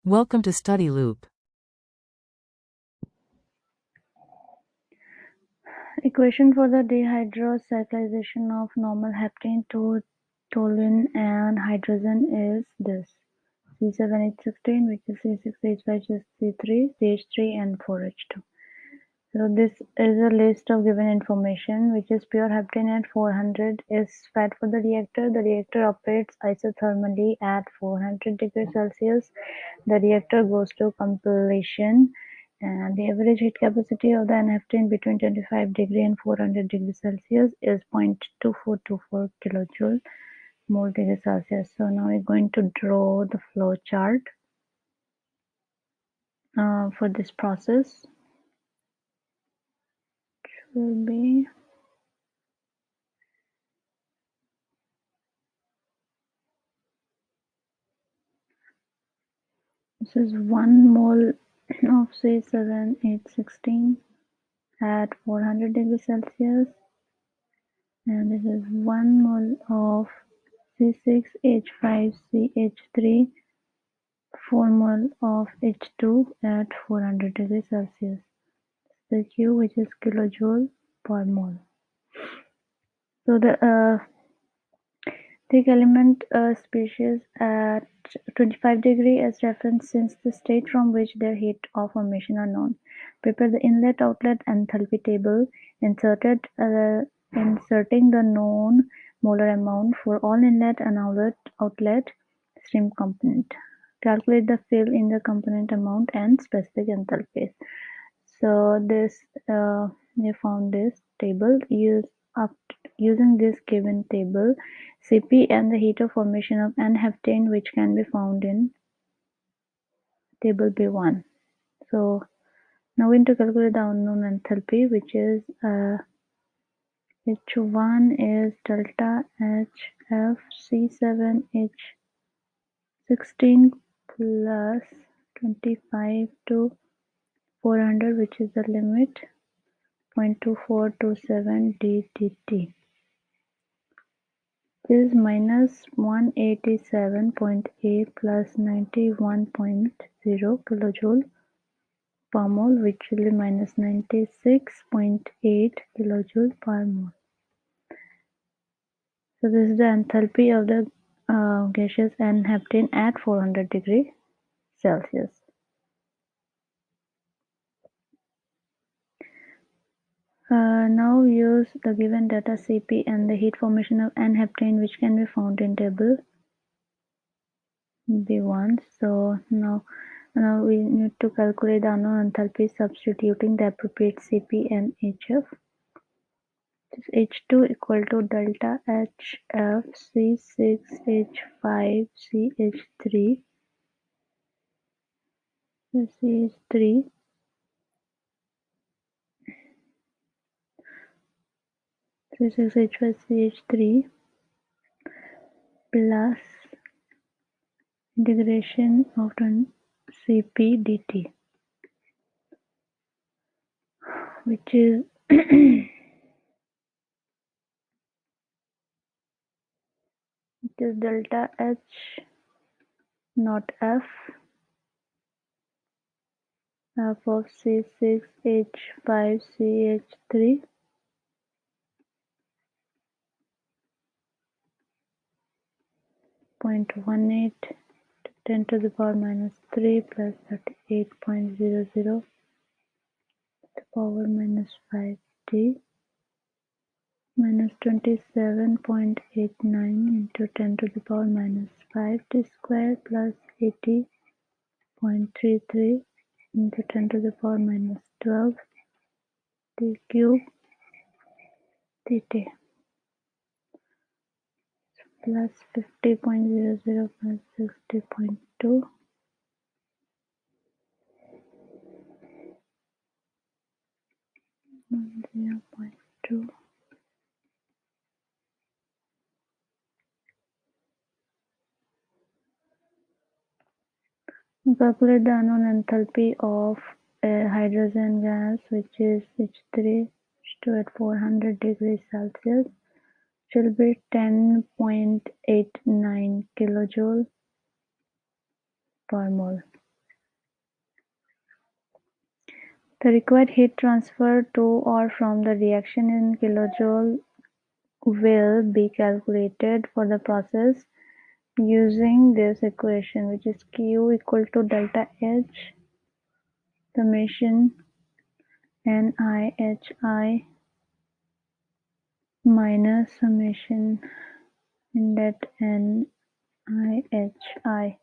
Welcome to Study Loop. Equation for the dehydrocyclization of normal heptane to toluene and hydrogen is this: C7H16, which is C6H5C3, CH3 and 4H2. So this is a list of given information, which is pure heptane at 400 is fed for the reactor. The reactor operates isothermally at 400 degrees Celsius. The reactor goes to completion, and the average heat capacity of the N-heptane between 25 degree and 400 degrees Celsius is 0.2424 kilojoule mole degree Celsius. So now we're going to draw the flow chart for this process. It will be this is 1 mole of C7H16 at 400 degrees Celsius, and this is 1 mole of C6H5CH3, 4 mole of H2 at 400 degrees Celsius. The Q, which is kilojoule per mole. So the take element species at 25 degree as reference, since the state from which their heat of formation are known. Prepare the inlet-outlet enthalpy table, inserting the known molar amount for all inlet and outlet stream component. Calculate the fill in the component amount and specific enthalpies. So this you found this table. Using this given table, Cp and the heat of formation of N-heptane, which can be found in table B1. So now we need to calculate the unknown enthalpy, which is H1 is delta HF C7H16 plus 25 to 400, which is the limit 0.2427 ddt. This is minus 187.8 plus 91.0 kilojoule per mole, which will be minus 96.8 kilojoule per mole. So this is the enthalpy of the gaseous N-heptane at 400 degrees Celsius. Now use the given data Cp and the heat formation of N-heptane, which can be found in table B1. So now we need to calculate the unknown enthalpy substituting the appropriate Cp and HF. This H2 equal to delta HF C6H5CH3 CH3 C6H5CH3 plus integration of Cp dt, which is it is delta H not F of C6H5CH3 0.18 10 to the power minus 3 plus 38.00 to the power minus 5t minus 27.89 into 10 to the power minus 5t square plus 80.33 into 10 to the power minus 12 t cube dt plus 50.00 plus 60.2 0.2. Calculate the unknown enthalpy of a hydrogen gas, which is H3 at 400 degrees Celsius, will be 10.89 kilojoule per mole. The required heat transfer to or from the reaction in kilojoule will be calculated for the process using this equation, which is Q equal to delta H summation NiHi minus summation inlet NiHi.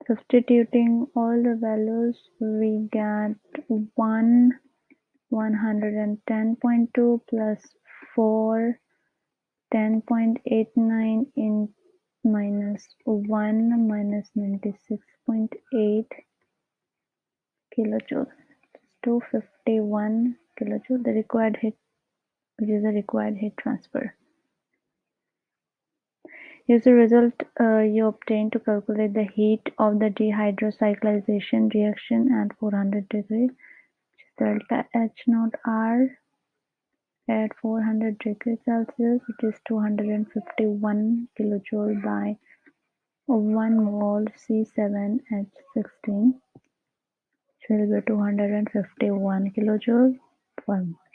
Substituting all the values, we get 110.2 plus 4 10.89 in minus 1 minus 96.8 kilojoule. 251 kilojoule, the required heat, which is the required heat transfer. Here's the result you obtain to calculate the heat of the dehydrocyclization reaction at 400 degrees. Delta H naught R at 400 degrees Celsius, which is 251 kilojoule by 1 mole C7H16, which will be 251 kilojoule per mole.